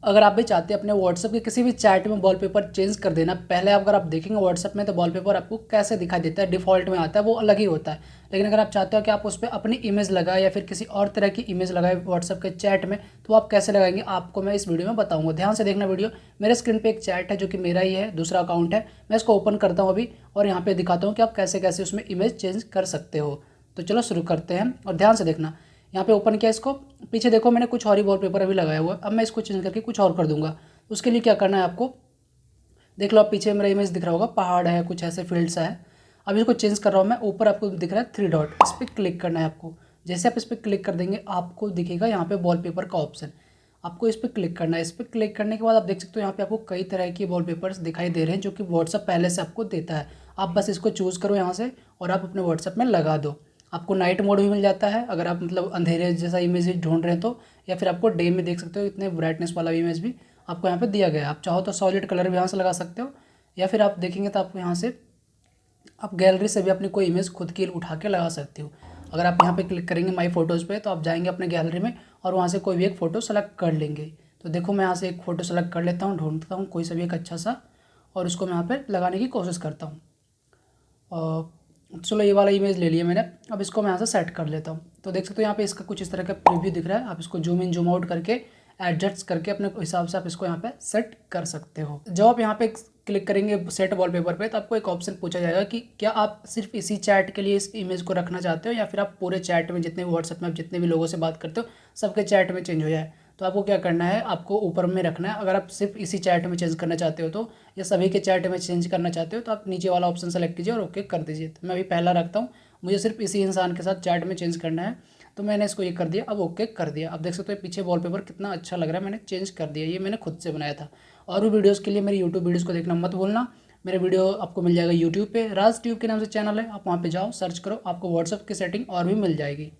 अगर आप भी चाहते हैं अपने व्हाट्सएप के किसी भी चैट में वॉलपेपर चेंज कर देना, पहले अगर आप देखेंगे व्हाट्सएप में तो वॉलपेपर आपको कैसे दिखाई देता है, डिफ़ॉल्ट में आता है, वो अलग ही होता है। लेकिन अगर आप चाहते हो कि आप उस पर अपनी इमेज लगाए या फिर किसी और तरह की इमेज लगाए व्हाट्सएप के चैट में, तो आप कैसे लगाएंगे आपको मैं इस वीडियो में बताऊँगा। ध्यान से देखना वीडियो। मेरे स्क्रीन पर एक चैट है जो कि मेरा ही है, दूसरा अकाउंट है। मैं इसको ओपन करता हूँ अभी और यहाँ पर दिखाता हूँ कि आप कैसे कैसे उसमें इमेज चेंज कर सकते हो। तो चलो शुरू करते हैं और ध्यान से देखना। यहाँ पे ओपन किया इसको, पीछे देखो मैंने कुछ और ही वॉलपेपर अभी लगाया हुआ है। अब मैं इसको चेंज करके कुछ और कर दूंगा। उसके लिए क्या करना है आपको, देख लो आप पीछे मेरा इमेज दिख रहा होगा, पहाड़ है, कुछ ऐसे फील्ड सा है। अब इसको चेंज कर रहा हूँ मैं, ऊपर आपको दिख रहा है 3 डॉट, इस पर क्लिक करना है आपको। जैसे आप इस पर क्लिक कर देंगे आपको दिखेगा यहाँ पे वॉलपेपर का ऑप्शन, आपको इस पर क्लिक करना है। इस पर क्लिक करने के बाद आप देख सकते हो यहाँ पे आपको कई तरह की वॉलपेपर्स दिखाई दे रहे हैं जो कि व्हाट्सएप पहले से आपको देता है। आप बस इसको चूज़ करो यहाँ से और आप अपने व्हाट्सएप में लगा दो। आपको नाइट मोड भी मिल जाता है अगर आप मतलब अंधेरे जैसा इमेज ढूंढ रहे हैं तो, या फिर आपको डे में देख सकते हो, इतने ब्राइटनेस वाला इमेज भी आपको यहाँ पे दिया गया है। आप चाहो तो सॉलिड कलर भी यहाँ से लगा सकते हो, या फिर आप देखेंगे तो आपको यहाँ से आप गैलरी से भी अपनी कोई इमेज खुद की उठा के लगा सकते हो। अगर आप यहाँ पे क्लिक करेंगे माई फोटोज़ पे तो आप जाएंगे अपने गैलरी में और वहाँ से कोई भी एक फ़ोटो सेलेक्ट कर लेंगे। तो देखो मैं यहाँ से एक फ़ोटो सेलेक्ट कर लेता हूँ, ढूंढता हूँ कोई सा भी एक अच्छा सा, और उसको मैं यहाँ पर लगाने की कोशिश करता हूँ। चलो ये वाला इमेज ले लिया मैंने। अब इसको मैं यहाँ से सेट कर लेता हूँ। तो देख सकते हो यहाँ पे इसका कुछ इस तरह का प्रीव्यू दिख रहा है। आप इसको जूम इन जूम आउट करके एडजस्ट करके अपने हिसाब से आप इसको यहाँ पे सेट कर सकते हो। जब आप यहाँ पे क्लिक करेंगे सेट वॉलपेपर पे तो आपको एक ऑप्शन पूछा जाएगा कि क्या आप सिर्फ इसी चैट के लिए इस इमेज को रखना चाहते हो या फिर आप पूरे चैट में जितने भी व्हाट्सएप में आप जितने भी लोगों से बात करते हो सबके चैट में चेंज हो जाए। तो आपको क्या करना है, आपको ऊपर में रखना है। अगर आप सिर्फ इसी चैट में चेंज करना चाहते हो तो, या सभी के चैट में चेंज करना चाहते हो तो आप नीचे वाला ऑप्शन सेलेक्ट कीजिए और ओके कर दीजिए। तो मैं अभी पहला रखता हूँ, मुझे सिर्फ इसी इंसान के साथ चैट में चेंज करना है, तो मैंने इसको ये कर दिया। अब ओके कर दिया। अब देख सकते हो पीछे वॉलपेपर कितना अच्छा लग रहा है, मैंने चेंज कर दिया। ये मैंने खुद से बनाया था। और भी वीडियोज़ के लिए मेरी यूट्यूब वीडियोज़ को देखना मत भूलना। मेरे वीडियो आपको मिल जाएगा यूट्यूब पे, राजट्यूब के नाम से चैनल है, आप वहाँ पे जाओ सर्च करो, आपको व्हाट्सएप की सेटिंग और भी मिल जाएगी।